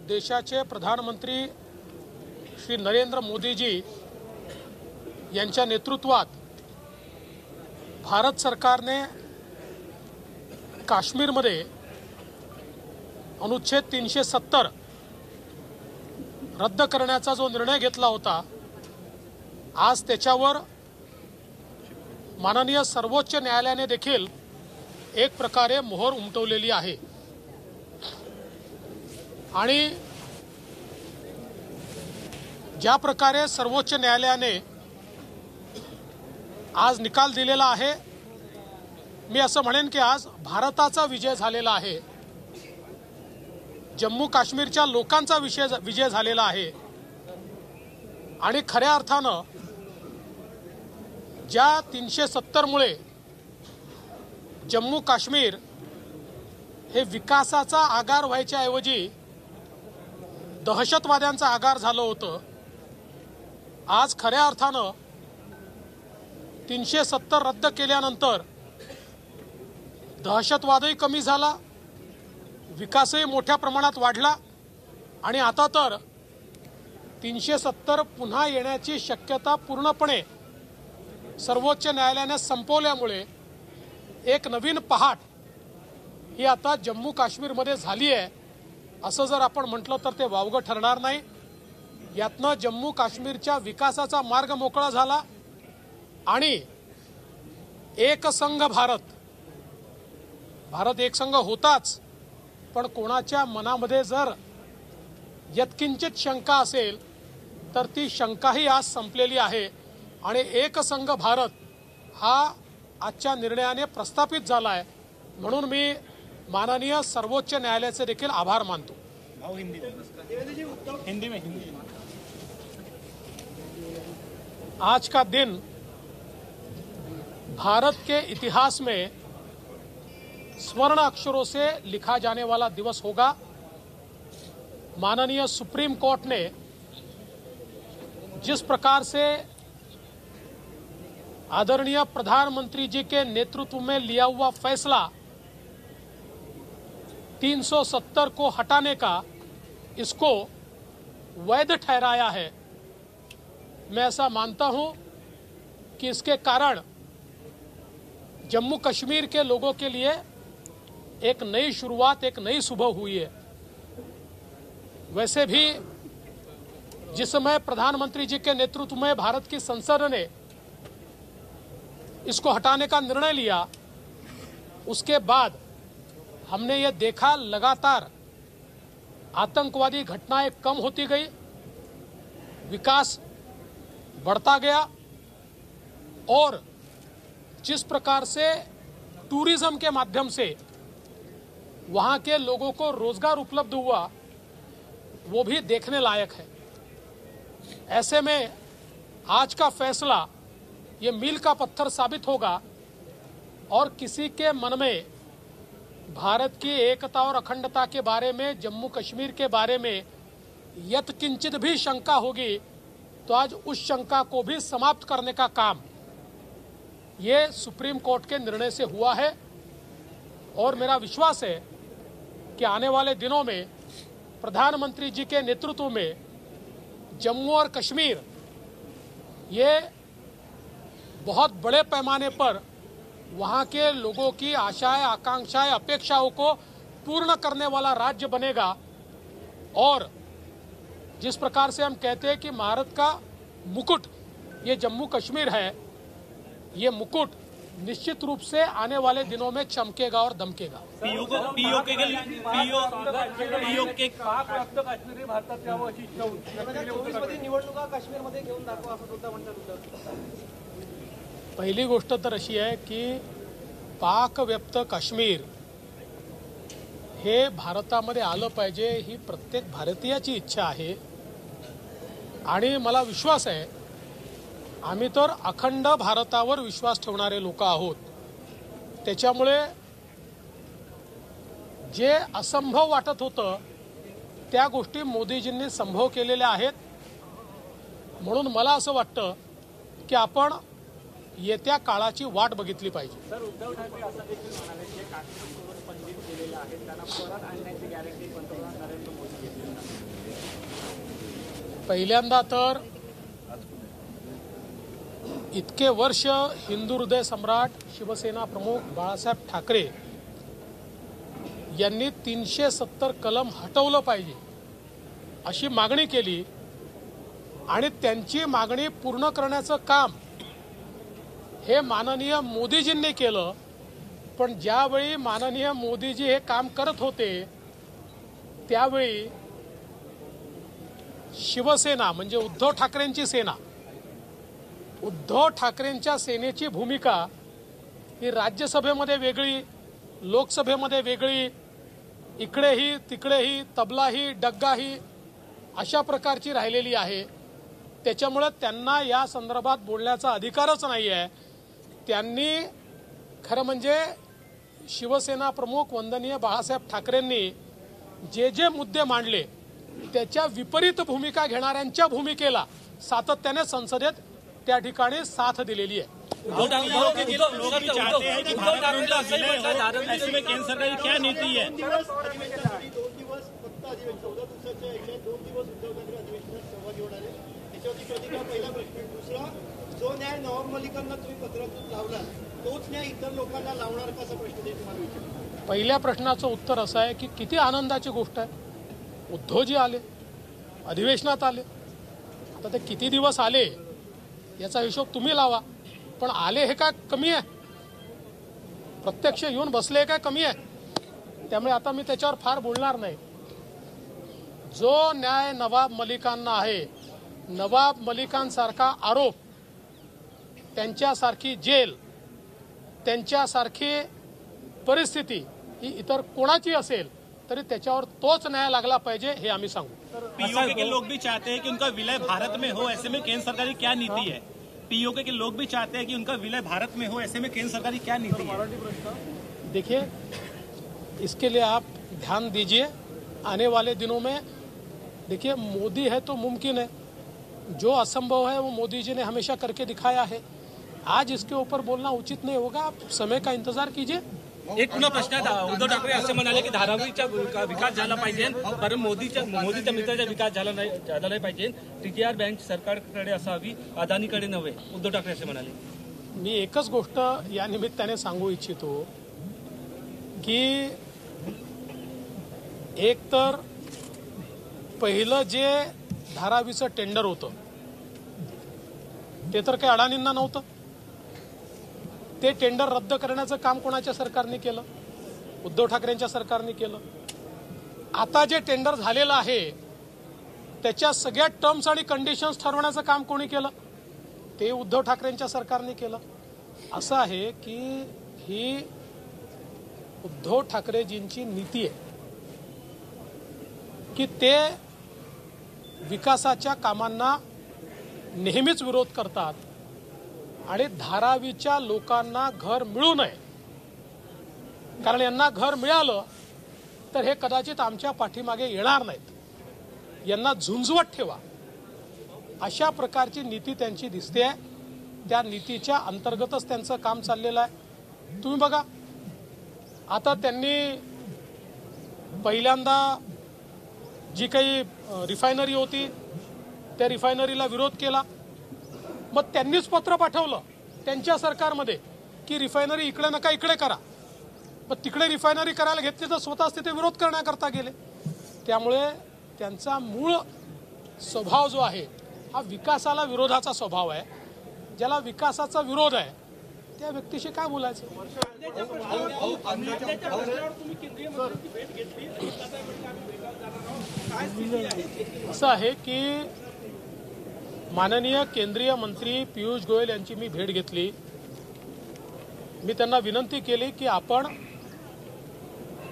देशाचे प्रधानमंत्री श्री नरेंद्र मोदीजी यांच्या नेतृत्वात भारत सरकारने काश्मीरमध्ये अनुच्छेद 370 रद्द करण्याचा जो निर्णय घेतला होता, आज त्याच्यावर माननीय सर्वोच्च न्यायालयाने देखील एक प्रकारे मोहर उमटवलेली आहे। आणि ज्या प्रकारे सर्वोच्च न्यायालयाने आज निकाल दिलेला आहे, मी असं म्हणेन की आज भारताचा विजय झालेला आहे, जम्मू काश्मीरच्या लोकांचा विजय झालेला आहे। आणि खऱ्या अर्थानं ज्या 370 मुळे जम्मू काश्मीर हे विकासाचा आगार व्हायच्या ऐवजी दहशतवाद्यांचा आगार झालं होतं, आज खऱ्या अर्थानं 370 रद्द केल्यानंतर दहशतवादही कमी झाला, विकासही मोठ्या प्रमाणात वाढला आणि आता तर 370 पुन्हा येण्याची शक्यता पूर्णपणे सर्वोच्च न्यायालयाने संपवल्यामुळे एक नवीन पहाट ही आता जम्मू काश्मीरमध्ये झाली आहे असं जर आपण म्हटलं तर ते वावगं ठरणार नाही। यातनं जम्मू काश्मीरच्या विकासाचा मार्ग मोकळा झाला आणि एकसंघ भारत एकसंघ होताच, पण कोणाच्या मनामध्ये जर यत्किंचित शंका असेल तर ती शंकाही आज संपलेली आहे आणि एकसंघ भारत हा आजच्या निर्णयाने प्रस्थापित झाला आहे। म्हणून मी माननीय सर्वोच्च न्यायालयाचे देखील आभार मानतो। हिंदी में आज का दिन भारत के इतिहास में स्वर्ण अक्षरों से लिखा जाने वाला दिवस होगा। माननीय सुप्रीम कोर्ट ने जिस प्रकार से आदरणीय प्रधानमंत्री जी के नेतृत्व में लिया हुआ फैसला 370 को हटाने का, इसको वैध ठहराया है। मैं ऐसा मानता हूं कि इसके कारण जम्मू कश्मीर के लोगों के लिए एक नई शुरुआत, एक नई सुबह हुई है। वैसे भी जिस समय प्रधानमंत्री जी के नेतृत्व में भारत की संसद ने इसको हटाने का निर्णय लिया, उसके बाद हमने ये देखा लगातार आतंकवादी घटनाएं कम होती गई, विकास बढ़ता गया और जिस प्रकार से टूरिज्म के माध्यम से वहां के लोगों को रोजगार उपलब्ध हुआ, वो भी देखने लायक है। ऐसे में आज का फैसला ये मील का पत्थर साबित होगा और किसी के मन में भारत की एकता और अखंडता के बारे में, जम्मू कश्मीर के बारे में यत्किंचित भी शंका होगी तो आज उस शंका को भी समाप्त करने का काम ये सुप्रीम कोर्ट के निर्णय से हुआ है। और मेरा विश्वास है कि आने वाले दिनों में प्रधानमंत्री जी के नेतृत्व में जम्मू और कश्मीर ये बहुत बड़े पैमाने पर वहाँ के लोगों की आशाएं, आकांक्षाएं, अपेक्षाओं को पूर्ण करने वाला राज्य बनेगा। और जिस प्रकार से हम कहते हैं कि भारत का मुकुट ये जम्मू कश्मीर है, ये मुकुट निश्चित रूप से आने वाले दिनों में चमकेगा और दमकेगा। पहिली गोष्ट तर अशी आहे की पाक व्यक्त काश्मीर हे भारतामध्ये आलं पाहिजे ही प्रत्येक भारतीयाची इच्छा आहे आणि मला विश्वास आहे आम्ही तर अखंड भारतावर विश्वास ठेवणारे लोक आहोत। त्याच्यामुळे जे असंभव वाटत होतं त्या गोष्टी मोदीजींनी संभव केलेल्या आहेत। म्हणून मला असं वाटतं की आपण येत्या काळाची वाट बघितली पाहिजे। सर, उद्धव ठाकरे असं देखील म्हणाले की काश्मीरवर पंडित केलेले आहेत त्यांना परत आणण्याची गॅरंटी पंतप्रधान नरेंद्र मोदी घेतली। पहिल्यांदा तर इतके वर्ष हिंदू हृदय सम्राट शिवसेना प्रमुख बाळासाहेब ठाकरे यांनी 370 कलम हटवलं पाहिजे अशी मागणी केली आणि त्यांची मागणी पूर्ण करण्याचं काम हे माननीय मोदीजींनी केलं। पण ज्यावेळी माननीय मोदीजी हे काम करत होते त्यावेळी शिवसेना म्हणजे उद्धव ठाकरेंची सेना, उद्धव ठाकरेंच्या सेनेची भूमिका ही राज्यसभेमध्ये वेगळी, लोकसभेमध्ये वेगळी, इकडेही तिकडेही तबलाही डग्गाही अशा प्रकारची राहिलेली आहे। त्याच्यामुळे त्यांना या संदर्भात बोलण्याचा अधिकारच नाही आहे। त्यांनी खरं म्हणजे शिवसेना प्रमुख वंदनीय बाळासाहेब ठाकरेंनी जे जे मुद्दे मांडले त्याच्या विपरीत भूमिका घेणाऱ्यांच्या भूमिकेला सातत्याने संसदेत त्या ठिकाणी साथ दिलेली आहे। केंद्र सरकार की क्या नीति है? जो न्याय नवाब मलिकांना तुम्ही पत्रातून लावला तोच न्याय इतर लोकांना लावणार का असा प्रश्न तुम्हाला विचारला। पहिल्या प्रश्नाचं उत्तर असं आहे की किती आनंदाची गोष्ट आहे, उद्धवजी आले, अधिवेशनात आले। आता ते किती दिवस आले याचा हिशोब तुम्ही लावा, पण आले हे काय कमी आहे? प्रत्यक्ष येऊन बसले काय कमी आहे? त्यामुळे आता मी त्याच्यावर फार बोलणार नाही। जो न्याय नवाब मलिकांना आहे, नवाब मलिकांसारखा आरोप, त्यांच्यासारखी जेल, त्यांच्यासारखी परिस्थिती ही इतर कोणाची असेल तरी त्याच्यावर तोच न्याय लागला पाहिजे हे आम्ही सांगू। पीओके के लोग भी चाहते हैं कि उनका विलय भारत में हो, ऐसे में केंद्र सरकार की क्या नीति है? पीओके के लोग भी चाहते हैं कि उनका विलय भारत में हो, ऐसे में केंद्र सरकार की क्या नीति है? देखिए, इसके लिए आप ध्यान दीजिए। आने वाले दिनों में देखिए, मोदी है तो मुमकिन है, जो असंभव है वो मोदी जी ने हमेशा करके दिखाया है। आज इसके ऊपर बोलना उचित नहीं होगा, आप समय का इंतजार कीजिए। एक पुन्हा प्रश्न उद्धव ठाकरे असे म्हणाले की धारावीचा विकास झाला पाहिजे, पण मोदीच्या मित्राचा विकास झाला नाही पाहिजे। टीटीआर बँक सरकारकडे असावी, अदानीकडे नव्हे, उद्धव ठाकरे असे म्हणाले। मी एकच गोष्ट या निमित्ताने सांगू इच्छितो की एक तर पहिलं जे धारावीचं टेंडर होतं ते तर काही अडाणींना नव्हतं। ते टेंडर रद्द करण्याचं काम कोणाच्या सरकारने केलं? उद्धव ठाकरेंच्या सरकारने केलं। आता जे टेंडर झालेलं आहे त्याच्या सगळ्या टर्म्स आणि कंडिशन्स ठरवण्याचं काम कोणी केलं? ते उद्धव ठाकरेंच्या सरकारने केलं। असं आहे की ही उद्धव ठाकरेजींची नीती आहे की ते विकासाच्या कामांना नेहमीच विरोध करतात आणि धारावीच्या लोकांना घर मिळू नये, कारण यांना घर मिळालं तर हे कदाचित आमच्या पाठीमागे येणार नाहीत, यांना झुंजवत ठेवा, अशा प्रकारची नीती त्यांची दिसते आहे। त्या नीतीच्या अंतर्गतच त्यांचं काम चाललेलं आहे। तुम्ही बघा, आता त्यांनी पहिल्यांदा जी काही रिफायनरी होती त्या रिफायनरीला विरोध केला, मग त्यांनीच पत्र पाठवलं त्यांच्या सरकारमध्ये की रिफायनरी इकडे नका इकडे करा। मग तिकडे रिफायनरी करायला घेतली तर स्वतःच तिथे विरोध करण्याकरता गेले। त्यामुळे त्यांचा मूळ स्वभाव जो आहे हा विकासाला विरोधाचा स्वभाव आहे। ज्याला विकासाचा विरोध आहे त्या व्यक्तीशी काय बोलायचं? असं आहे की माननीय केंद्रीय मंत्री पीयूष गोयल यांची मी भेट घेतली। मी त्यांना विनंती केली की आपण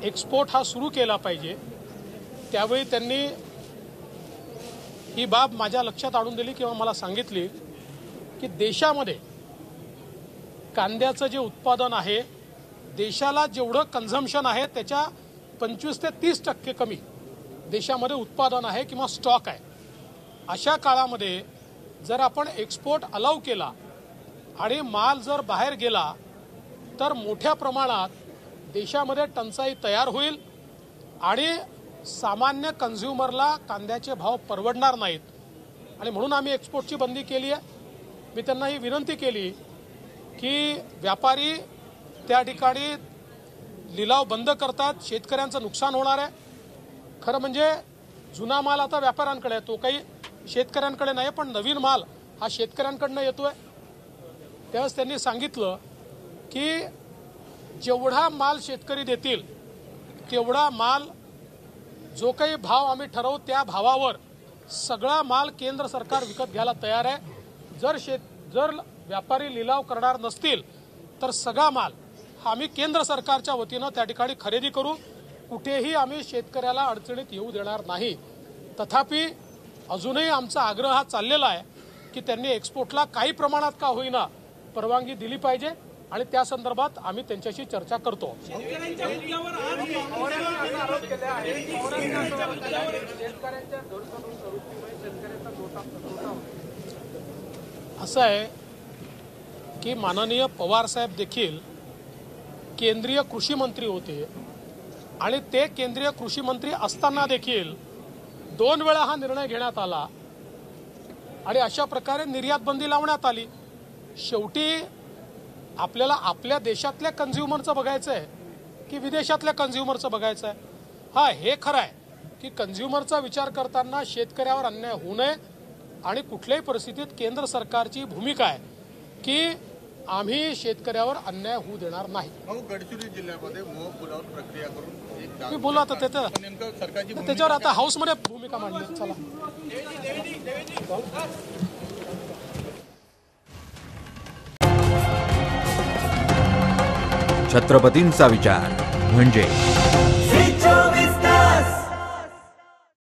एक्सपोर्ट हा सुरू केला पाहिजे। त्यावेळी त्यांनी ही बाब माझ्या लक्षात आणून दिली किंवा मला सांगितली की देशामध्ये कांद्याचं जे उत्पादन आहे, देशाला जेवढं कन्झम्पशन आहे त्याच्या 25 ते 30% कमी देशामध्ये उत्पादन आहे किंवा स्टॉक आहे। अशा काळामध्ये जर आपण एक्सपोर्ट अलाउ केला आणि माल जर बाहेर गेला तर मोठ्या प्रमाणात देशामध्ये टंचाई तयार होईल आणि सामान्य कन्झ्युमरला कांद्याचे भाव परवडणार नाहीत। आणि म्हणून आम्ही एक्सपोर्टची बंदी केली आहे. मी त्यांना ही विनंती केली की व्यापारी त्या ठिकाणी लिलाव बंद करतात, शेतकऱ्यांचं नुकसान होणार आहे. खरं म्हणजे जुना माल आता व्यापाऱ्यांकडे आहे, तो काही शेतकऱ्यांकडे नाही, पण नवीन माल हा शेतकऱ्यांकडनं येतोय. त्यावेळेस त्यांनी सांगितलं की जेवढा माल शेतकरी देतील तेवढा माल, जो काही भाव आम्ही ठरवू त्या भावावर सगळा माल केंद्र सरकार विकत घ्यायला तयार आहे. जर व्यापारी लिलाव करणार नसतील तर सगळा माल आम्ही केंद्र सरकारच्या वतीनं त्या ठिकाणी खरेदी करू. कुठेही आम्ही शेतकऱ्याला अडचणीत येऊ देणार नाही. तथापि अजूनही आमचा आग्रह हा चाललेला आहे की त्यांनी एक्सपोर्टला काही प्रमाणात का होईना परवानगी दिली पाहिजे आणि त्या संदर्भात आम्ही त्यांच्याशी चर्चा करतो. असं आहे की माननीय पवार साहेब देखील केंद्रीय कृषी मंत्री होते आणि ते केंद्रीय कृषी मंत्री असताना देखील 2 वेळा हा निर्णय घेण्यात आला आणि अशा प्रकारे निर्यात बंदी लावण्यात आली. शेवटी आपल्याला आपल्या देशातल्या कन्झ्युमरचं बघायचं आहे की विदेशातल्या कन्झ्युमरचं बघायचं आहे. हा, हे खरं आहे की कन्झ्युमरचा विचार करताना शेतकऱ्यावर अन्याय होऊ नये आणि कुठल्याही परिस्थितीत केंद्र सरकारची भूमिका आहे की आम्ही शेतकऱ्यावर अन्याय होऊ देणार नाही. गडचिरोली जिल्ह्यामध्ये मोह पुलावर प्रक्रिया करून मी बोला आता नेमकं सरकारची त्याच्यावर आता हाऊसमध्ये भूमिका मांडली. चला. छत्रपतींचा विचार म्हणजे